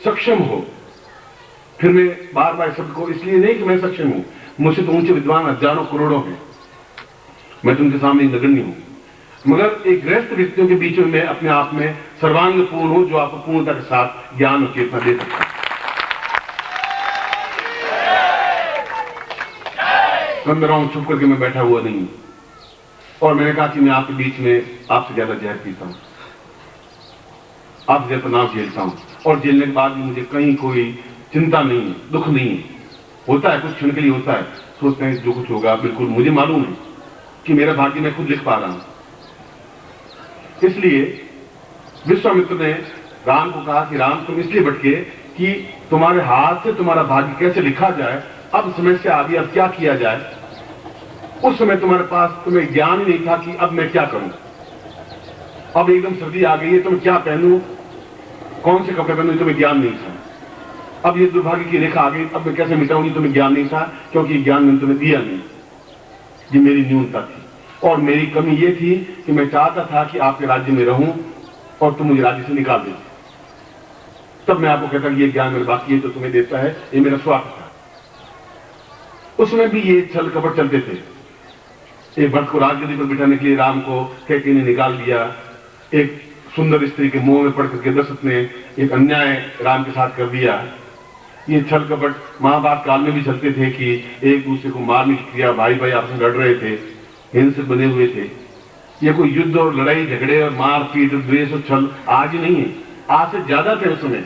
सक्षम हो। फिर मैं बार बार शब्द को इसलिए नहीं कि मैं सक्षम हूं, मुझसे तो ऊंचे विद्वान हजारों करोड़ों हैं, मैं तो उनके सामने नगण्य हूं, मगर एक गृहस्थ व्यक्तियों के बीच में मैं अपने आप में सर्वांग पूर्ण हूं, जो आपको पूर्णता के साथ ज्ञान और चेतना दे सकता है। अंदर आऊं, चुप करके मैं बैठा हुआ नहीं हूं। और मैंने कहा कि मैं आपके बीच में आपसे ज्यादा जहर पीता हूं, आपसे ज्यादा तनाव झेलता हूं, और झेलने के बाद भी मुझे कहीं कोई चिंता नहीं है, दुख नहीं है। होता है कुछ क्षण के लिए होता है, सोचते हैं जो कुछ होगा, बिल्कुल मुझे मालूम है कि मेरा भाग्य मैं खुद लिख पा रहा हूं। इसलिए विश्वामित्र ने राम को कहा कि राम तुम इसलिए भटके कि तुम्हारे हाथ से तुम्हारा भाग्य कैसे लिखा जाए, अब समस्या आ गई, अब क्या किया जाए। उस समय तुम्हारे पास तुम्हें ज्ञान ही नहीं था कि अब मैं क्या करूं। अब एकदम सर्दी आ गई है, तो मैं क्या पहनूं, कौन से कपड़े पहनूं, तुम्हें ज्ञान नहीं था। अब ये दुर्भाग्य की रेखा आ गई, अब मैं कैसे मिटाऊंगी, तुम्हें ज्ञान नहीं था, क्योंकि ज्ञान मैंने तुम्हें दिया नहीं। ये मेरी न्यूनता थी, और मेरी कमी ये थी कि मैं चाहता था कि आपके राज्य में रहूं और तुम मुझे राज्य से निकाल देते। तब मैं आपको कहता कि ये ज्ञान मेरे बाकी है तो तुम्हें देता है, ये मेरा स्वार्थ था। उसमें भी ये छल कपट चलते थे। एक भक्त को राजगद्दी पर बिठाने के लिए राम को कैकेयी ने निकाल दिया। एक सुंदर स्त्री के मुंह में पड़ करके दशरथ ने एक अन्याय राम के साथ कर दिया। ये छल कपट महाभारत काल में भी चलते थे कि एक दूसरे को मारने की क्रिया, भाई भाई आपस में लड़ रहे थे, हिंसक बने हुए थे। ये कोई युद्ध और लड़ाई झगड़े और मार पीट और द्वेष और छल आज ही नहीं है, आज से ज्यादा थे उस समय।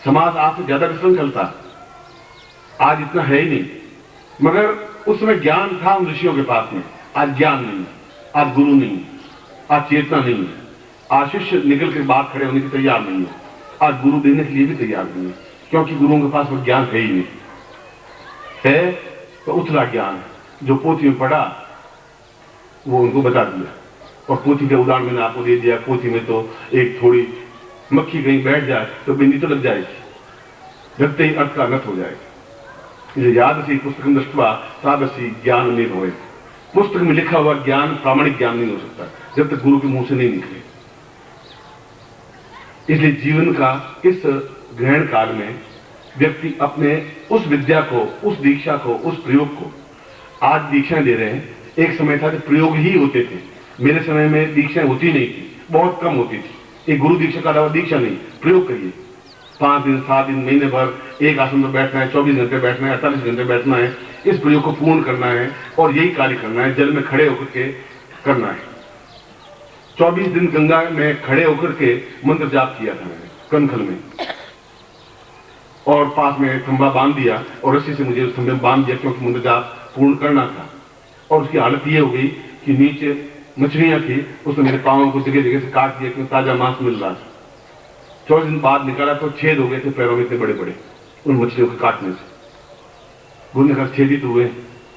समाज आज से ज्यादा विश्रंखल था, आज इतना है ही नहीं। मगर उस समय ज्ञान था उन ऋषियों के पास में, आज ज्ञान नहीं, आज गुरु नहीं, आज चेतना नहीं है, आज शिष्य निकल के बात खड़े होने की तैयार नहीं है, आज गुरु देने के लिए भी तैयार नहीं है, क्योंकि गुरुओं के पास वो ज्ञान है ही नहीं। है तो उथला ज्ञान, जो पोथी में पढ़ा वो उनको बता दिया। और पोथी का उदाहरण मैंने आपको दे दिया। पोथी में तो एक थोड़ी मक्खी कहीं बैठ जाए तो बिंदी तो लग जाएगी, लगते ही अर्थ का अनर्थ हो जाएगा। इसलिए याद सी पुस्तकम दृष्ट्वा तादृशी ज्ञान नहीं होए। पुस्तक में लिखा हुआ ज्ञान प्रामाणिक ज्ञान नहीं हो सकता जब तक गुरु के मुंह से नहीं निकले। इसलिए जीवन का इस ग्रहण काल में व्यक्ति अपने उस विद्या को, उस दीक्षा को, उस प्रयोग को, आज दीक्षाएं दे रहे हैं, एक समय था कि प्रयोग ही होते थे। मेरे समय में दीक्षाएं होती नहीं थी, बहुत कम होती थी। एक गुरु दीक्षा का अलावा दीक्षा नहीं। प्रयोग करिए, 5 दिन 7 दिन महीने भर एक आसन में बैठना है, 24 घंटे बैठना है, 48 घंटे बैठना है, इस प्रयोग को पूर्ण करना है और यही कार्य करना है। जल में खड़े होकर के करना है। 24 दिन गंगा में खड़े होकर के मंत्र जाप किया था मैंने कनखल में, और पास में खंभा बांध दिया और रस्सी से मुझे उस खंभे में बांध दिया, क्योंकि मंत्र जाप पूर्ण करना था। और उसकी हालत ये हो गई कि नीचे मछलियां थी, उसने मेरे पांवों को जगह जगह से काट दिया, क्योंकि ताजा मांस मिल रहा था। 24 दिन बाद निकाला तो छेद हो गए थे पैरों में, इतने बड़े बड़े उन मछलियों के काटने से। गुरु ने कहा छेद ही तो हुए,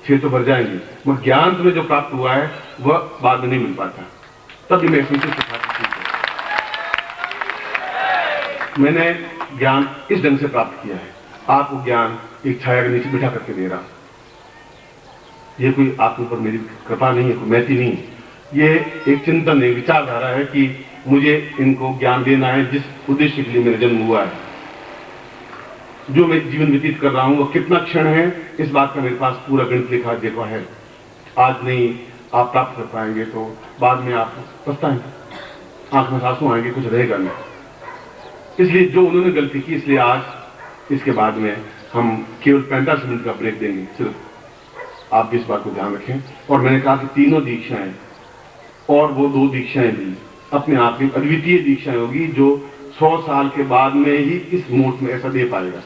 छेद तो भर जाएंगे, मगर ज्ञान तुम्हें जो प्राप्त हुआ है वह बाद में नहीं मिल पाता। तब मैं संतुष्ट था। मैंने ज्ञान इस ढंग से प्राप्त किया है। आपको ज्ञान एक छाया के नीचे बिठा करके दे रहा हूं। ये कोई आपके ऊपर मेरी कृपा नहीं है, कोई मैती नहीं है। ये एक चिंतन है, विचारधारा है कि मुझे इनको ज्ञान देना है जिस उद्देश्य के लिए मेरा जन्म हुआ है। जो मैं जीवन व्यतीत कर रहा हूं वो कितना क्षण है, इस बात का मेरे पास पूरा गणित लिखा देखा है। आज नहीं आप प्राप्त कर पाएंगे तो बाद में आप पछताएंगे, आंख में आंसू आएंगे, कुछ रहेगा नहीं। इसलिए जो उन्होंने गलती की, इसलिए आज इसके बाद में हम केवल 45 मिनट का ब्रेक देंगे सिर्फ। आप इस बात को ध्यान रखें। और मैंने कहा कि तीनों दीक्षाएं और वो 2 दीक्षाएं भी अपने आप में अद्वितीय दीक्षाएं होगी, जो 100 साल के बाद में ही इस मोड में ऐसा दे पाएगा।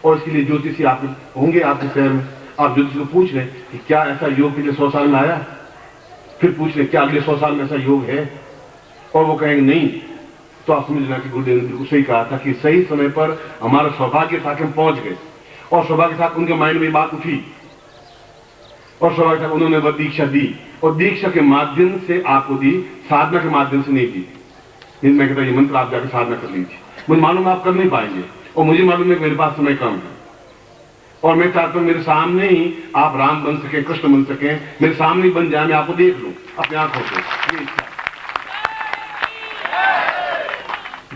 और इसके लिए ज्योतिषी आप होंगे आपके शहर में, आप ज्योतिष को पूछ लें कि क्या ऐसा योग पिछले 100 साल में आया, फिर पूछ लें क्या अगले 100 साल में ऐसा योग है, और वो कहेंगे नहीं, तो आप समझ लेना कि गुरुदेव ने बिल्कुल सही कहा था कि सही समय पर हमारा सौभाग्य था कि हम पहुंच गए। और सौभाग्य था उनके माइंड में बात उठी, और सौभाग्य था उन्होंने वह दीक्षा दी, और दीक्षा के माध्यम से आपको दी, साधना के माध्यम से नहीं दी। मैं कहता ये मंत्र आप जाकर साधना कर लीजिए, मुझे मालूम आप कर नहीं पाएंगे, और मुझे मालूम है कि मेरे पास समय कम है, और मैं चाहता हूं मेरे सामने ही आप राम बन सके, कृष्ण बन सके, मेरे सामने ही बन जाए, मैं आपको देख लूं अपनी आंखों से।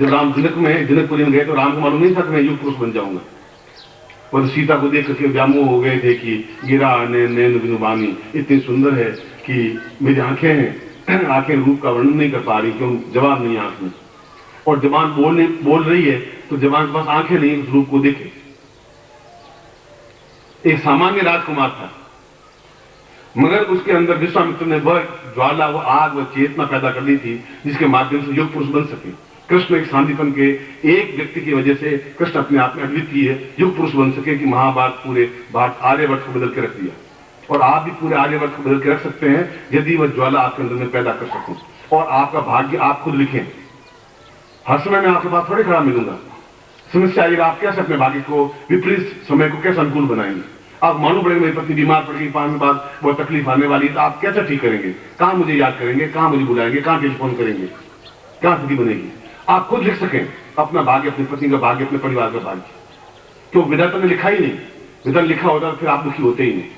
जब राम जनकपुरी में गए तो राम को मालूम नहीं था कि मैं युग पुरुष बन जाऊंगा। पर सीता को देख करके व्यामोह हो गए थे कि गिरा नैन बिनुबानी, इतनी सुंदर है कि मेरी आंखें हैं, आंखें रूप का वर्णन नहीं कर पा रही, क्यों जवान नहीं आंख में। और जवान बोल रही है तो जवान के पास आंखें नहीं उस रूप को देखे। एक सामान्य राजकुमार था, मगर उसके अंदर विश्वामित्र ने वह ज्वाला, वह आग, वह चेतना पैदा कर दी थी जिसके माध्यम से युग पुरुष बन सके। कृष्ण एक सांदीपन के एक व्यक्ति की वजह से कृष्ण अपने आप में अद्वितीय युग पुरुष बन सके कि महाभारत पूरे भारत आर्यवर्त को बदल के रख दिया। और आप भी पूरे आर्यवर्त को बदल के रख सकते हैं यदि वह ज्वाला आपके अंदर में पैदा कर सकें। और आपका भाग्य आप खुद लिखें। हर समय मैं आपके पास थोड़े खड़ा मिलूंगा। समस्या आएगी आप कैसे अपने भाग्य को, विपरीत समय को कैसे अनुकूल बनाएंगे। आप मालूम पड़ेगा मेरी पत्नी बीमार पड़ गई, 5 दिन बाद वो तकलीफ आने वाली है, तो आप कैसे ठीक करेंगे, कहां मुझे याद करेंगे, कहां मुझे बुलाएंगे, कहां टेलीफोन करेंगे, कहां स्थिति बनेगी। आप खुद लिख सकें अपना भाग्य, अपनी पत्नी का भाग्य, अपने परिवार का भाग्य। क्यों विधाता ने लिखा ही नहीं। विधाता लिखा होता तो फिर आप दुखी होते ही नहीं।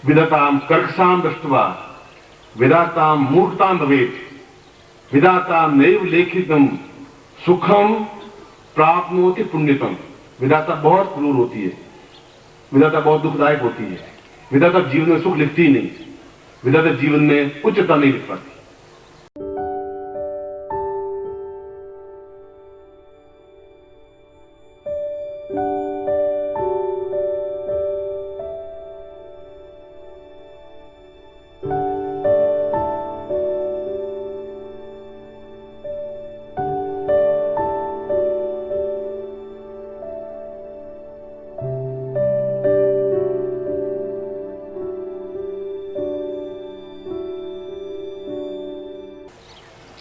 विधाताम कर्कसाम दृष्टवा विधाताम मूर्खताम भवेत् विधाताम नैव लेखितम सुखम प्राप्नोति पुण्यतम। विधाता बहुत क्रूर होती है, विधाता बहुत दुखदायक होती है। विधाता जीवन में सुख लिखती ही नहीं, विधाता जीवन में उच्चता नहीं लिख पाती।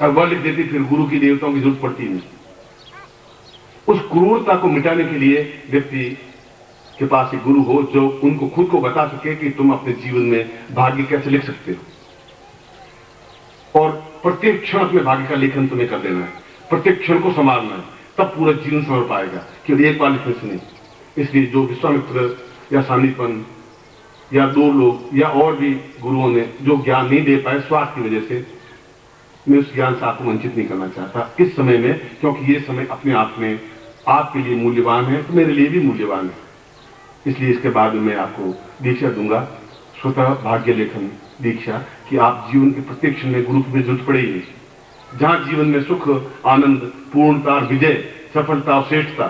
और वह लिख देती, फिर गुरु की देवताओं की जरूरत पड़ती नहीं। उस क्रूरता को मिटाने के लिए व्यक्ति के पास एक गुरु हो जो उनको खुद को बता सके कि तुम अपने जीवन में भाग्य कैसे लिख सकते हो। और प्रत्येक क्षण अपने भाग्य का लेखन तुम्हें कर देना है, प्रत्येक क्षण को संभालना है, तब पूरा जीवन संभल पाएगा, केवल एक बार लिखने से नहीं। इसलिए जो विश्वामित्र या सांदीपन या 2 लोग या और भी गुरुओं ने जो ज्ञान नहीं दे पाए स्वार्थ की वजह से, मैं उस ज्ञान से आपको वंचित नहीं करना चाहता इस समय में, क्योंकि ये समय अपने आप में आपके लिए मूल्यवान है, तो मेरे लिए भी मूल्यवान है। इसलिए इसके बाद मैं आपको दीक्षा दूंगा, स्वतः भाग्य लेखन दीक्षा, कि आप जीवन के प्रत्येक क्षण में गुरु की जरूरत पड़ेगी। जहां जीवन में सुख, आनंद, पूर्णता, विजय, सफलता और श्रेष्ठता,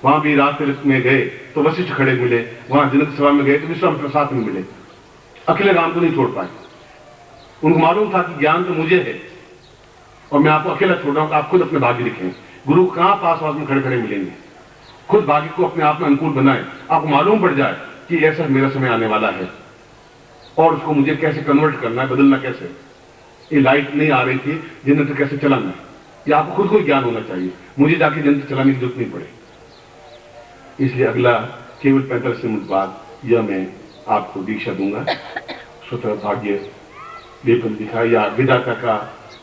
वहां भी रास्ते में गए तो वशिष्ठ खड़े मिले, वहां जनक सभा में गए तो विश्वामित्र साथ में मिले। अकेले राम को नहीं छोड़ पाए। उनको मालूम था कि ज्ञान तो मुझे है और मैं आपको अकेला छोड़ रहा हूं, आप खुद अपने भाग्य लिखें। गुरु कहां पास में खड़े खड़े मिलेंगे। खुद भाग्य को अपने आप में अनुकूल बनाए। आपको मालूम पड़ जाए कि ऐसा मेरा समय आने वाला है और उसको मुझे कैसे कन्वर्ट करना है, बदलना कैसे। ये लाइट नहीं आ रही थी, जनरेटर कैसे चलाना है, ये आपको खुद को ज्ञान होना चाहिए। मुझे जाके जनरेटर चलाने की जरूरत नहीं पड़े। इसलिए अगला केवल 45 मिनट बाद यह मैं आपको दीक्षा दूंगा। स्वतः भाग्य लेखन दिखा या विधाता का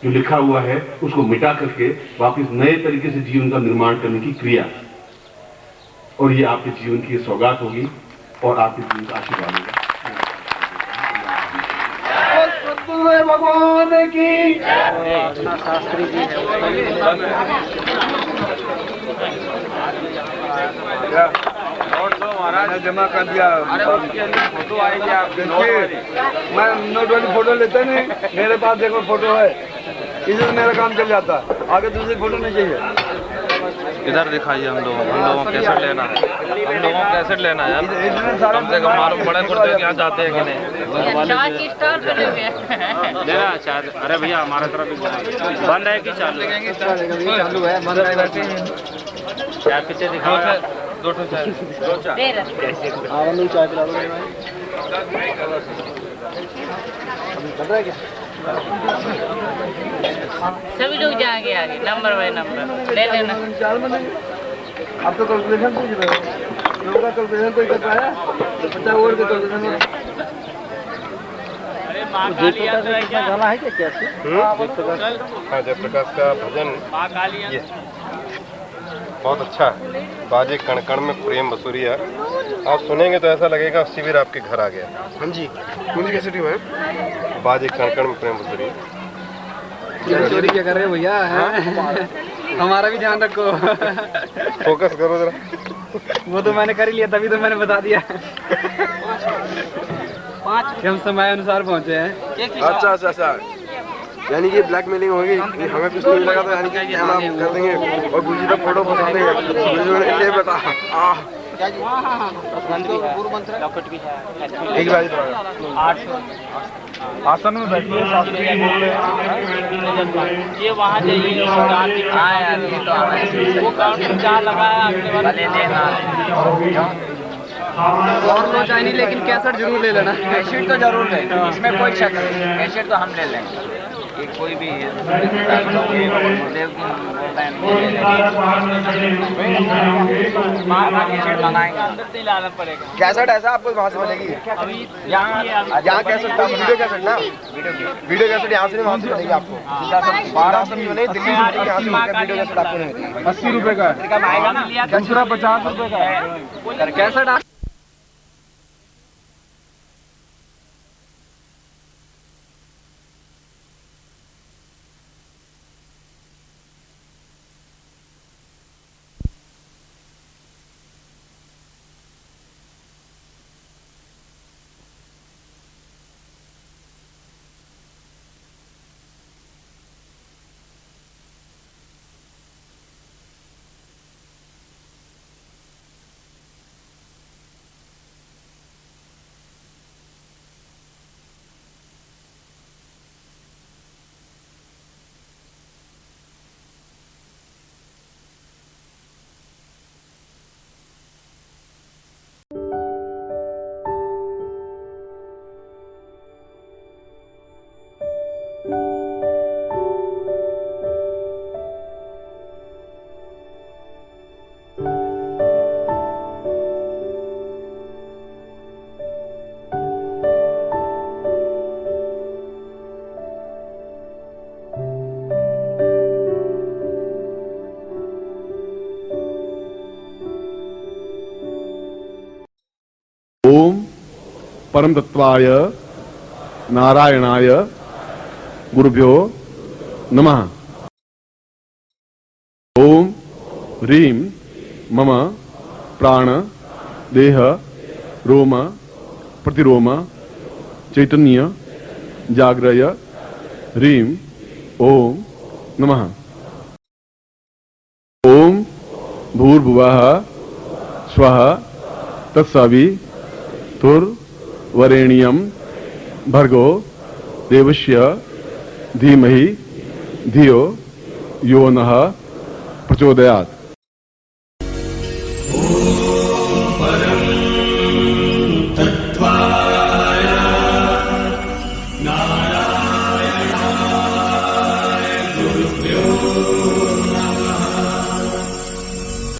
जो लिखा हुआ है उसको मिटा करके वापस नए तरीके से जीवन का निर्माण करने की क्रिया, और ये आपके जीवन की सौगात होगी और आपके जीवन का आशीर्वाद होगा। भगवान की शास्त्री जी मैंने जमा कर दिया। अरे उसके अंदर फोटो आएगी, आप देखिए। मैं नोट वाली फोटो लेता नहीं, मेरे पास देखो फोटो है, इससे मेरा काम चल जाता है। आगे दूसरी फोटो नहीं चाहिए। इधर दिखाइए हम लोगों को कैसेट लेना है, हम लोगों को कैसेट लेना है यार। कम से कम मालूम बड़े कुर्ते के यहाँ जाते हैं कि नहीं। लेना शायद। अरे भैया हमारे तरफ बंद है कि चालू है? चालू है, बंद है करके क्या पीछे दिखाओ। 2 चाय चाय पिला दो। सभी लोग जाएंगे आगे, नंबर बाय नंबर ले लेना। अब तो कैलकुलेशन पूछ रहे हो, लोगों का कैलकुलेशन कोई कर पाया? 50 ओवर के कैलकुलेशन। गाना है क्या? कैसे? हाँ, जयप्रकाश का भजन ये बहुत अच्छा है। बाजे कण कण में प्रेम बसुरिया, आप सुनेंगे तो ऐसा लगेगा शिविर आपके घर आ गया। हाँ जी, कौन सी कैसेट है? बाजे कण कण में प्रेम बसुरिया। चोरी क्या कर रहे हो भैया? हमारा भी ध्यान रखो। फोकस करो जरा। वो तो मैंने कर ही लिया, तभी तो मैंने बता दिया कि हम समय अनुसार पहुंचे हैं। अच्छा अच्छा अच्छा, यानी कि ब्लैकमेलिंग होगी, हमें कुछ नहीं लगा तो यानी कि हम आप कर देंगे और दूसरी तरफ फोटो फंसा देंगे। ये बता एक बार आसन में बैठिए, ये वहाँ जाइए वो काउंटर जहाँ लगाया और लो चाहे नहीं, लेकिन कैसेट जरूर ले लेना। कैसेट तो जरूर लें, इसमें कोई शक नहीं। कैसेट तो हम ले लेंगे, ये कोई भी कैसेट ऐसा आपको वहाँ से मिलेगी। यहाँ कैसेट था, वीडियो कैसेट ना, वीडियो कैसेट यहाँ से नहीं, वहाँ से मिलेगी आपको। महाराष्ट्र में नहीं, दिल्ली से यहाँ से वीडियो कैसेट आपको नहीं मिलेगी। 80 रुपए का, दूसरा 50 रुपए का कैसेट। ओम परम तत्वाय नारायणाय गुरुभ्यो नमः। ओम ह्रीं मम प्राण देह रोम प्रतिरोम चैतन्य जाग्रय ह्रीं ओम नमः। ओम भूर्भुवः स्वः तत्सवितुर्वरेण्यं भर्गो देवस्य धीमहि धियो यो नः प्रचोदयात्।